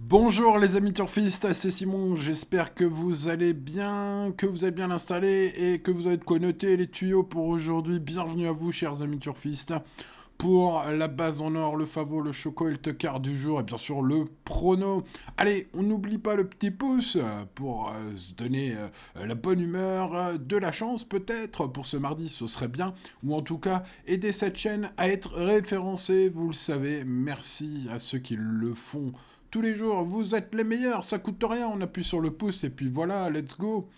Bonjour les amis turfistes, c'est Simon, j'espère que vous allez bien, que vous avez bien installé et que vous avez de quoi noter les tuyaux pour aujourd'hui. Bienvenue à vous chers amis turfistes pour la base en or, le favori, le choco et le tocard du jour et bien sûr le prono. Allez, on n'oublie pas le petit pouce pour se donner la bonne humeur, de la chance peut-être pour ce mardi, ce serait bien, ou en tout cas aider cette chaîne à être référencée, vous le savez, merci à ceux qui le font tous les jours, vous êtes les meilleurs, ça coûte rien, on appuie sur le pouce et puis voilà, let's go.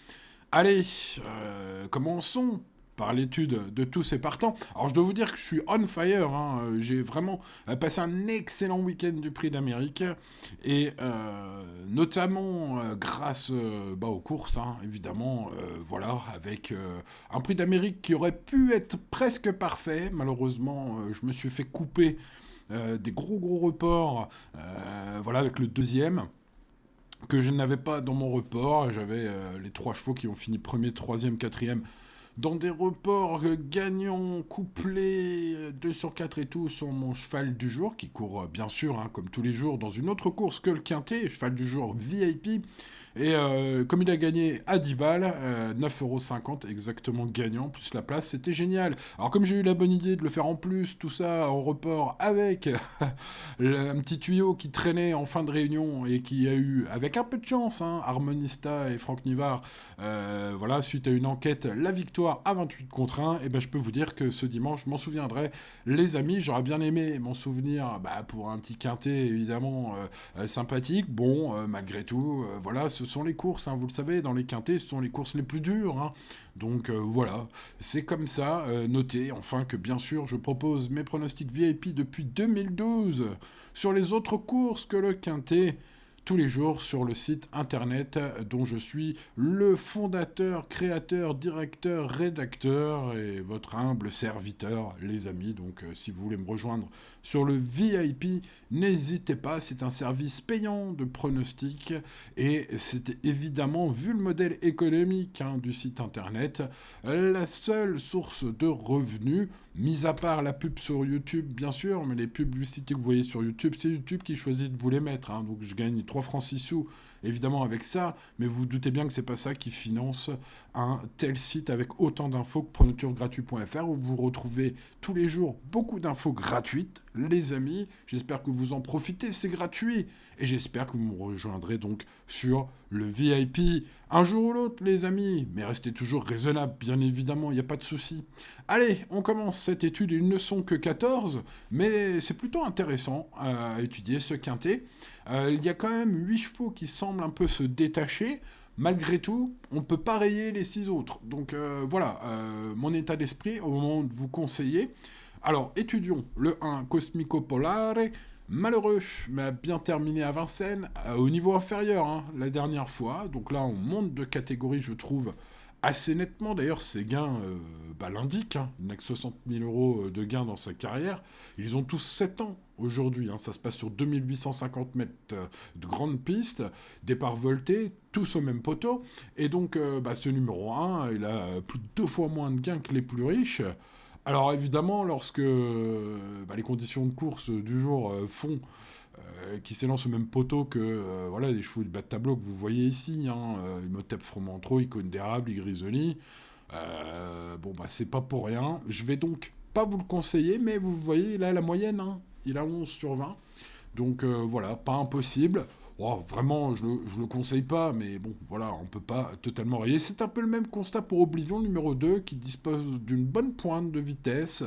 Allez, commençons par l'étude de tous ces partants. Alors je dois vous dire que je suis on fire, hein. J'ai vraiment passé un excellent week-end du Prix d'Amérique, et notamment grâce aux courses, hein, évidemment, voilà, avec un Prix d'Amérique qui aurait pu être presque parfait. Malheureusement, je me suis fait couper des gros reports, voilà, avec le deuxième que je n'avais pas dans mon report. J'avais les trois chevaux qui ont fini premier, troisième, quatrième dans des reports gagnants, couplés, 2 sur 4 et tout, sur mon cheval du jour, qui court bien sûr, hein, comme tous les jours, dans une autre course que le quintet, cheval du jour VIP. Et comme il a gagné à 10 balles, 9,50€ exactement gagnant, plus la place, c'était génial. Alors comme j'ai eu la bonne idée de le faire en plus, tout ça en report avec un petit tuyau qui traînait en fin de réunion et qui a eu, avec un peu de chance, hein, Harmonista et Franck Nivard, voilà, suite à une enquête, la victoire à 28 contre 1, et ben je peux vous dire que ce dimanche, je m'en souviendrai, les amis, j'aurais bien aimé m'en souvenir pour un petit quintet évidemment sympathique. Bon, malgré tout, voilà, ce sont les courses, hein, vous le savez, dans les quintets, ce sont les courses les plus dures, hein. Donc voilà, c'est comme ça. Notez enfin que bien sûr, je propose mes pronostics VIP depuis 2012 sur les autres courses que le quintet, tous les jours sur le site internet dont je suis le fondateur, créateur, directeur, rédacteur et votre humble serviteur, les amis. Donc si vous voulez me rejoindre sur le VIP, n'hésitez pas, c'est un service payant de pronostics et c'est évidemment, vu le modèle économique, hein, du site internet, la seule source de revenus, mis à part la pub sur YouTube, bien sûr, mais les publicités que vous voyez sur YouTube, c'est YouTube qui choisit de vous les mettre, hein. Donc je gagne 3 francs 6 sous, évidemment, avec ça, mais vous vous doutez bien que c'est pas ça qui finance un tel site avec autant d'infos que pronoturgratuit.fr, où vous retrouvez tous les jours beaucoup d'infos gratuites, les amis. J'espère que vous en profitez, c'est gratuit. Et j'espère que vous me rejoindrez donc sur le VIP un jour ou l'autre, les amis. Mais restez toujours raisonnable, bien évidemment, il n'y a pas de souci. Allez, on commence cette étude. Ils ne sont que 14, mais c'est plutôt intéressant à étudier ce quintet. Il y a quand même 8 chevaux qui semblent un peu se détacher. Malgré tout, on ne peut pas rayer les 6 autres. Donc voilà, mon état d'esprit au moment de vous conseiller. Alors, étudions le 1, Cosmico Polare. Malheureux, mais a bien terminé à Vincennes, au niveau inférieur, hein, la dernière fois. Donc là, on monte de catégorie, je trouve, assez nettement. D'ailleurs, ses gains l'indiquent, hein. Il n'a que 60 000 euros de gains dans sa carrière. Ils ont tous 7 ans aujourd'hui, hein. Ça se passe sur 2850 mètres de grande piste, départ volté, tous au même poteau. Et donc, ce numéro 1, il a plus de 2 fois moins de gains que les plus riches. Alors évidemment, lorsque les conditions de course du jour font qui s'élance au même poteau que voilà, les chevaux de bas de tableau que vous voyez ici, hein, Imhotep Fromentro, Icône d'érable, Igrisoli, c'est pas pour rien. Je vais donc pas vous le conseiller, mais vous voyez là la moyenne, hein, il a 11 sur 20. Donc voilà, pas impossible. Oh, vraiment, je le conseille pas, mais bon, voilà, on peut pas totalement rayer. C'est un peu le même constat pour Oblivion numéro 2, qui dispose d'une bonne pointe de vitesse.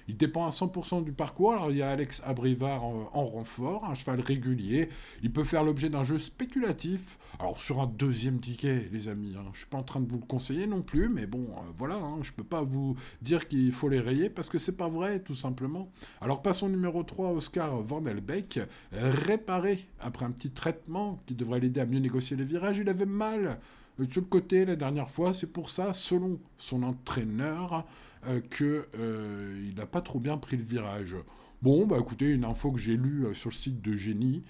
Il dépend à 100% du parcours. Alors il y a Alex Abrivard en renfort, un cheval régulier. Il peut faire l'objet d'un jeu spéculatif. Alors sur un deuxième ticket, les amis, hein, je suis pas en train de vous le conseiller non plus, mais bon, voilà, hein, je peux pas vous dire qu'il faut les rayer parce que c'est pas vrai, tout simplement. Alors passons au numéro 3, Oscar Vandelbeek, réparé après un petit traitement qui devrait l'aider à mieux négocier les virages. Il avait mal sur le côté la dernière fois, c'est pour ça, selon son entraîneur, qu'il n'a pas trop bien pris le virage. Bon, bah écoutez, une info que j'ai lue sur le site de Génie,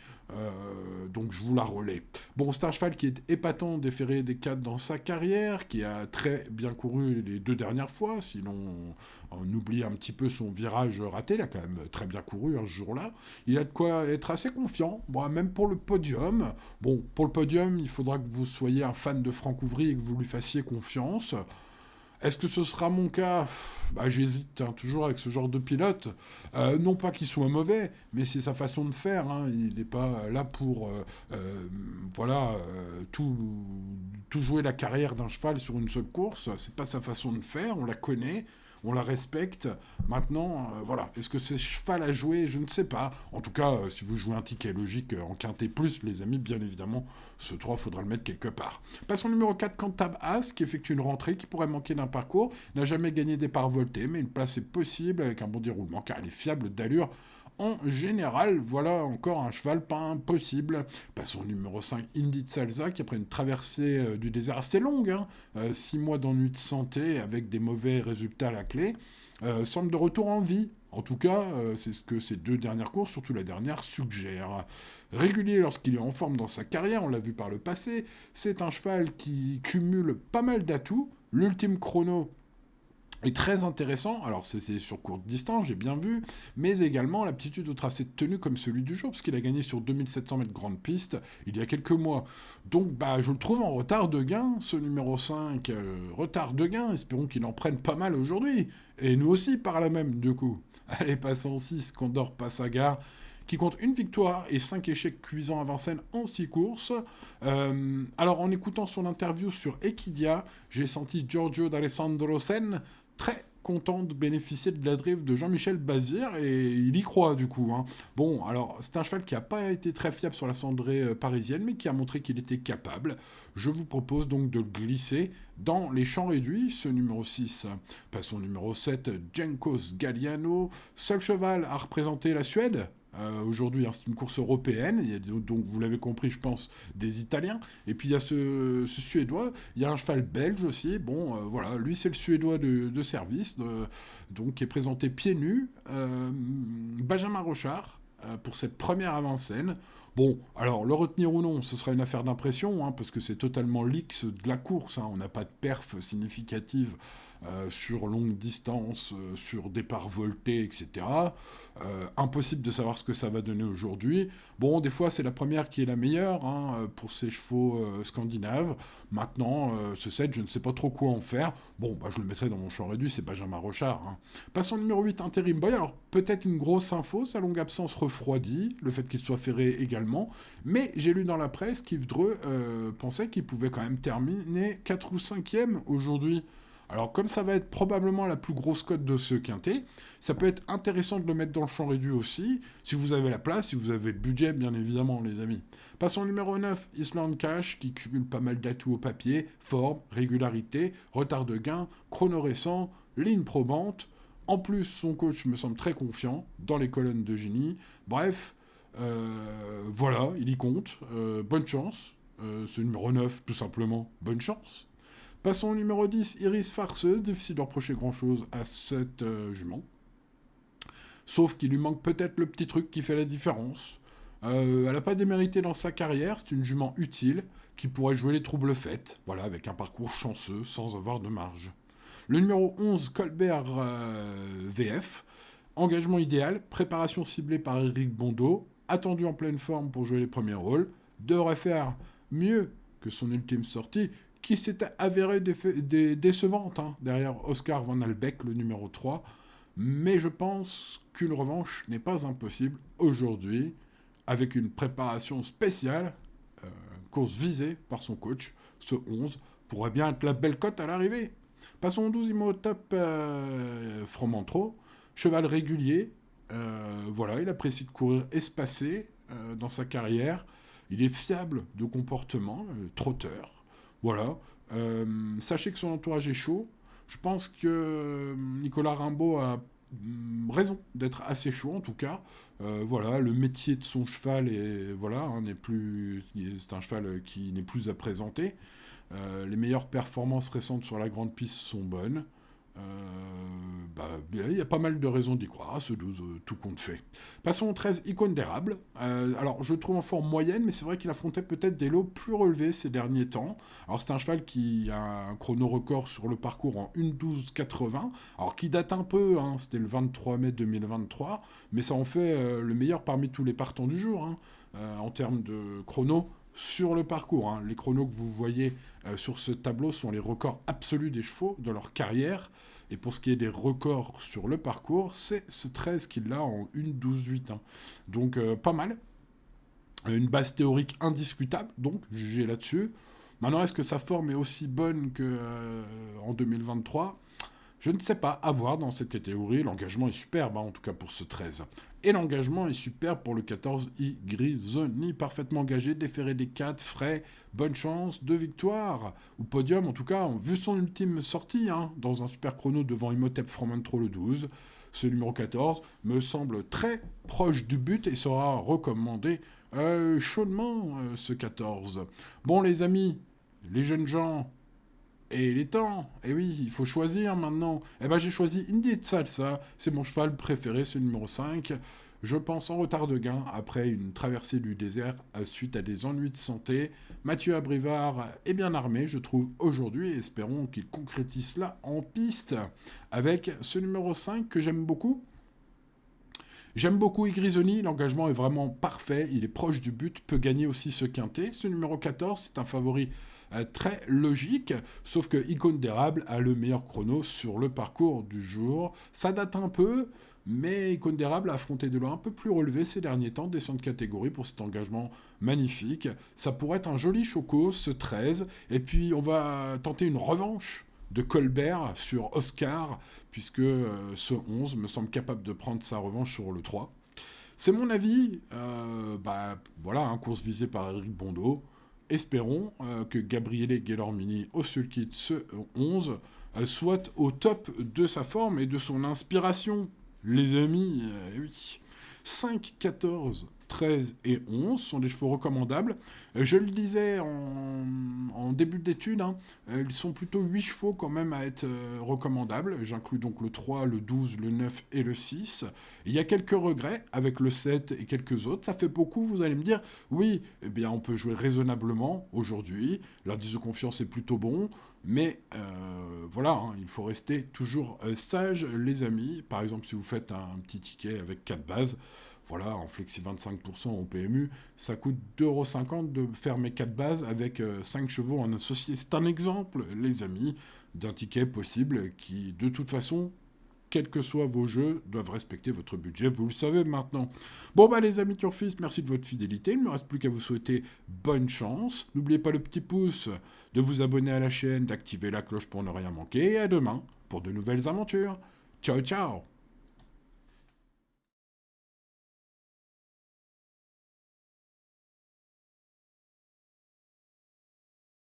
donc je vous la relais. Bon, c'est un cheval qui est épatant, déféré des 4 dans sa carrière, qui a très bien couru les 2 dernières fois, sinon on oublie un petit peu son virage raté, il a quand même très bien couru ce jour-là. Il a de quoi être assez confiant, bon, même pour le podium. Bon, pour le podium, il faudra que vous soyez un fan de Franck Ouvry et que vous lui fassiez confiance. Est-ce que ce sera mon cas? Bah, j'hésite toujours avec ce genre de pilote. Non pas qu'il soit mauvais, mais c'est sa façon de faire, hein. Il n'est pas là pour voilà, tout jouer la carrière d'un cheval sur une seule course. C'est pas sa façon de faire, on la connaît. On la respecte. Maintenant, voilà. Est-ce que c'est cheval à jouer? Je ne sais pas. En tout cas, si vous jouez un ticket logique en quintet plus, les amis, bien évidemment, ce 3, faudra le mettre quelque part. Passons au numéro 4, Cantab As, qui effectue une rentrée qui pourrait manquer d'un parcours. N'a jamais gagné des parts voltées, mais une place est possible avec un bon déroulement, car il est fiable d'allure. En général, voilà encore un cheval pas impossible. Passons au numéro 5, Indy Salza, qui après une traversée du désert assez longue, 6 mois d'ennui de santé avec des mauvais résultats à la clé, semble de retour en vie. En tout cas, c'est ce que ces 2 dernières courses, surtout la dernière, suggèrent. Régulier lorsqu'il est en forme dans sa carrière, on l'a vu par le passé, c'est un cheval qui cumule pas mal d'atouts. L'ultime chrono est très intéressant, alors c'est sur courte distance, j'ai bien vu, mais également l'aptitude au tracé de tenue comme celui du jour, parce qu'il a gagné sur 2700 mètres grande piste il y a quelques mois. Donc bah, je le trouve en retard de gain, ce numéro 5, retard de gain, espérons qu'il en prenne pas mal aujourd'hui, et nous aussi par là même, du coup. Allez, passons 6, Condor Passagar, qui compte une victoire et 5 échecs cuisants à Vincennes en 6 courses. Alors en écoutant son interview sur Equidia, j'ai senti Giorgio d'Alessandro Sen très content de bénéficier de la drive de Jean-Michel Bazir, et il y croit du coup, hein. Bon, alors c'est un cheval qui n'a pas été très fiable sur la cendrée parisienne, mais qui a montré qu'il était capable. Je vous propose donc de le glisser dans les champs réduits, ce numéro 6. Passons au numéro 7, Jenkos Galliano, seul cheval à représenter la Suède. Aujourd'hui, hein, c'est une course européenne, il y a donc vous l'avez compris, je pense, des Italiens, et puis il y a ce Suédois, il y a un cheval belge aussi, bon, voilà, lui c'est le Suédois de service, donc qui est présenté pieds nus, Benjamin Rochard, pour cette première avant-scène. Bon, alors le retenir ou non, ce sera une affaire d'impression, hein, parce que c'est totalement l'X de la course, hein, on n'a pas de perf significative sur longue distance, sur départ volté, etc. Impossible de savoir ce que ça va donner aujourd'hui. Bon, des fois, c'est la première qui est la meilleure, hein, pour ces chevaux scandinaves. Maintenant, ce 7, je ne sais pas trop quoi en faire. Bon, bah, je le mettrai dans mon champ réduit, c'est Benjamin Rochard, hein. Passons au numéro 8, Interim Boy. Alors, peut-être une grosse info, sa longue absence refroidit, le fait qu'il soit ferré également. Mais j'ai lu dans la presse qu'Yves Dreux pensait qu'il pouvait quand même terminer 4 ou 5e aujourd'hui. Alors, comme ça va être probablement la plus grosse cote de ce quintet, ça peut être intéressant de le mettre dans le champ réduit aussi, si vous avez la place, si vous avez le budget, bien évidemment, les amis. Passons au numéro 9, Island Cash, qui cumule pas mal d'atouts au papier, forme, régularité, retard de gain, chrono récent, ligne probante. En plus, son coach me semble très confiant dans les colonnes de génie. Bref, voilà, il y compte. Bonne chance. Ce numéro 9, tout simplement, bonne chance. Passons au numéro 10, Iris Farceuse. Difficile de reprocher grand-chose à cette jument. Sauf qu'il lui manque peut-être le petit truc qui fait la différence. Elle n'a pas démérité dans sa carrière, c'est une jument utile qui pourrait jouer les troubles faites, voilà, avec un parcours chanceux sans avoir de marge. Le numéro 11, Colbert VF. Engagement idéal, préparation ciblée par Eric Bondo, attendu en pleine forme pour jouer les premiers rôles, devrait faire mieux que son ultime sortie, qui s'était avérée décevante, hein, derrière Oscar Van Albeck, le numéro 3. Mais je pense qu'une revanche n'est pas impossible aujourd'hui, avec une préparation spéciale, course visée par son coach. Ce 11 pourrait bien être la belle cote à l'arrivée. Passons au 12e au top, Fromentro. Cheval régulier, voilà, il apprécie de courir espacé dans sa carrière. Il est fiable de comportement, trotteur. Voilà. Sachez que son entourage est chaud. Je pense que Nicolas Rimbaud a raison d'être assez chaud, en tout cas. Voilà, le métier de son cheval est, voilà, hein, n'est plus, c'est un cheval qui n'est plus à présenter. Les meilleures performances récentes sur la grande piste sont bonnes. Il y a pas mal de raisons d'y croire, ce 12, tout compte fait. Passons au 13, Icône d'érable. Alors, je le trouve en forme moyenne, mais c'est vrai qu'il affrontait peut-être des lots plus relevés ces derniers temps. Alors, c'est un cheval qui a un chrono record sur le parcours en 1:12:80, alors qui date un peu, hein, c'était le 23 mai 2023, mais ça en fait le meilleur parmi tous les partants du jour, hein, en termes de chrono sur le parcours, hein. Les chronos que vous voyez sur ce tableau sont les records absolus des chevaux de leur carrière. Et pour ce qui est des records sur le parcours, c'est ce 13 qu'il a en 1:12:8, hein. Donc pas mal. Une base théorique indiscutable, donc jugé là-dessus. Maintenant, est-ce que sa forme est aussi bonne qu'en 2023? Je ne sais pas, à voir dans cette catégorie. L'engagement est superbe, hein, en tout cas pour ce 13. Et l'engagement est superbe pour le 14 I Grisoni, parfaitement engagé, déféré des 4, frais, bonne chance, 2 victoires, ou podium en tout cas, vu son ultime sortie, hein, dans un super chrono devant Imhotep From Intro le 12. Ce numéro 14 me semble très proche du but et sera recommandé chaudement, ce 14. Bon les amis, les jeunes gens, et les temps, et oui, il faut choisir maintenant. Eh ben j'ai choisi Indy Salsa, c'est mon cheval préféré, c'est le numéro 5. Je pense en retard de gain après une traversée du désert suite à des ennuis de santé. Mathieu Abrivard est bien armé, je trouve, aujourd'hui, et espérons qu'il concrétise cela en piste avec ce numéro 5 que j'aime beaucoup. J'aime beaucoup Igrisoni, l'engagement est vraiment parfait, il est proche du but, peut gagner aussi ce quintet. Ce numéro 14, c'est un favori très logique, sauf que Icône d'érable a le meilleur chrono sur le parcours du jour. Ça date un peu, mais Icône d'érable a affronté des lois un peu plus relevés ces derniers temps, descend de catégorie pour cet engagement magnifique. Ça pourrait être un joli choco, ce 13, et puis on va tenter une revanche de Colbert sur Oscar, puisque ce 11 me semble capable de prendre sa revanche sur le 3. C'est mon avis. Voilà, hein, course visée par Eric Bondo. Espérons que Gabriele Guelormini au Sulkit ce 11 soit au top de sa forme et de son inspiration. Les amis, oui. 5, 14, 13 et 11 sont des chevaux recommandables. Je le disais en début d'étude, hein, ils sont plutôt 8 chevaux quand même à être recommandables. J'inclus donc le 3, le 12, le 9 et le 6. Il y a quelques regrets avec le 7 et quelques autres. Ça fait beaucoup, vous allez me dire. Oui, eh bien on peut jouer raisonnablement aujourd'hui. L'indice de confiance est plutôt bon. Mais voilà, hein, il faut rester toujours sage, les amis. Par exemple, si vous faites un petit ticket avec 4 bases, voilà, en flexi 25% au PMU, ça coûte 2,50 € de faire mes 4 bases avec 5 chevaux en associé. C'est un exemple, les amis, d'un ticket possible qui, de toute façon, quels que soient vos jeux, doivent respecter votre budget, vous le savez maintenant. Bon bah les amis turfistes, merci de votre fidélité, il ne me reste plus qu'à vous souhaiter bonne chance. N'oubliez pas le petit pouce, de vous abonner à la chaîne, d'activer la cloche pour ne rien manquer, et à demain pour de nouvelles aventures. Ciao ciao.